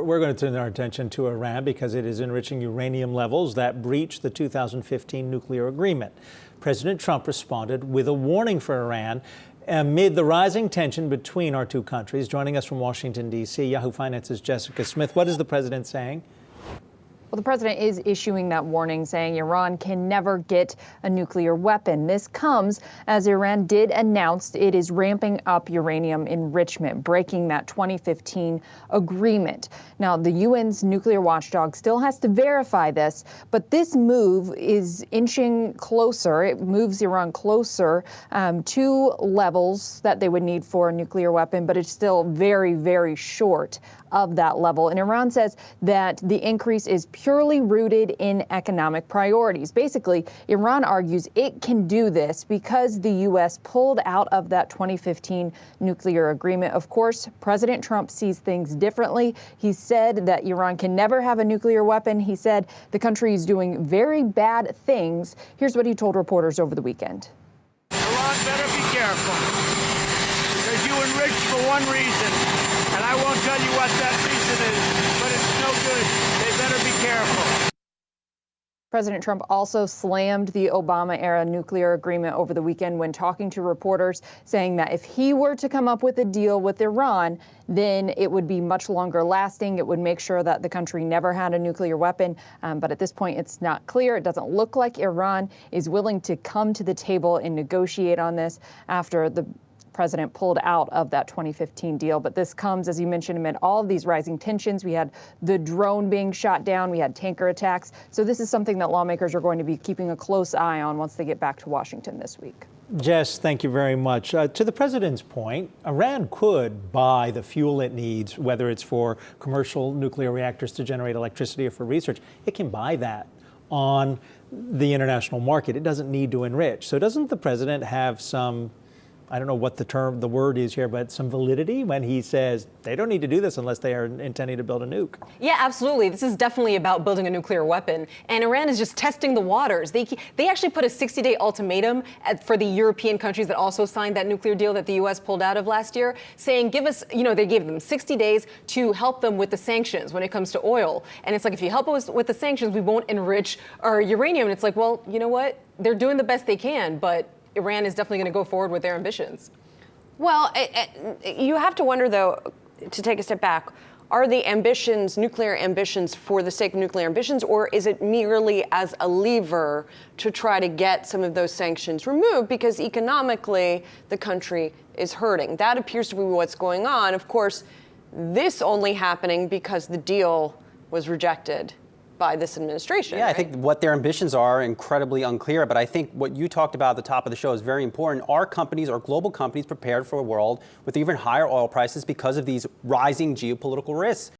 we're going to turn our attention to Iran because it is enriching uranium levels that breach the 2015 nuclear agreement. President Trump responded with a warning for Iran amid the rising tension between our two countries. Joining us from Washington, D.C., Yahoo Finance's Jessica Smith. What is the president saying? Well, the president is issuing that warning, saying Iran can never get a nuclear weapon. This comes as Iran did announce it is ramping up uranium enrichment, breaking that 2015 agreement. Now, the UN's nuclear watchdog still has to verify this, but this move is inching closer. It moves Iran closer to levels that they would need for a nuclear weapon, but it's still very, very short of that level. And Iran says that the increase is purely rooted in economic priorities. Basically, Iran argues it can do this because the U.S. pulled out of that 2015 nuclear agreement. Of course, President Trump sees things differently. He said that Iran can never have a nuclear weapon. He said the country is doing very bad things. Here's what he told reporters over the weekend. Iran better be careful, because you enrich for one reason. And I won't tell you what that reason is, but it's no good. They better be careful. President Trump also slammed the Obama-era nuclear agreement over the weekend when talking to reporters, saying that if he were to come up with a deal with Iran, then it would be much longer lasting. It would make sure that the country never had a nuclear weapon. But at this point, it's not clear. It doesn't look like Iran is willing to come to the table and negotiate on this after the president pulled out of that 2015 deal. But this comes, as you mentioned, amid all of these rising tensions. We had the drone being shot down. We had tanker attacks. So this is something that lawmakers are going to be keeping a close eye on once they get back to Washington this week. Jess, thank you very much. To the president's point, Iran could buy the fuel it needs, whether it's for commercial nuclear reactors to generate electricity or for research. It can buy that on the international market. It doesn't need to enrich. So doesn't the president have some, I don't know what the word is here, but some validity when he says they don't need to do this unless they are intending to build a nuke? Yeah, absolutely. This is definitely about building a nuclear weapon. And Iran is just testing the waters. They actually put a 60-day ultimatum for the European countries that also signed that nuclear deal that the U.S. pulled out of last year, saying give us, they gave them 60 days to help them with the sanctions when it comes to oil. And it's like, if you help us with the sanctions, we won't enrich our uranium. And it's like, well, you know what? They're doing the best they can, but Iran is definitely going to go forward with their ambitions. Well, you have to wonder, though, to take a step back, are the ambitions, nuclear ambitions, for the sake of nuclear ambitions, or is it merely as a lever to try to get some of those sanctions removed because economically the country is hurting? That appears to be what's going on. Of course, this only happening because the deal was rejected by this administration. Yeah, right? I think what their ambitions are incredibly unclear, but I think what you talked about at the top of the show is very important. Are companies, are global companies prepared for a world with even higher oil prices because of these rising geopolitical risks?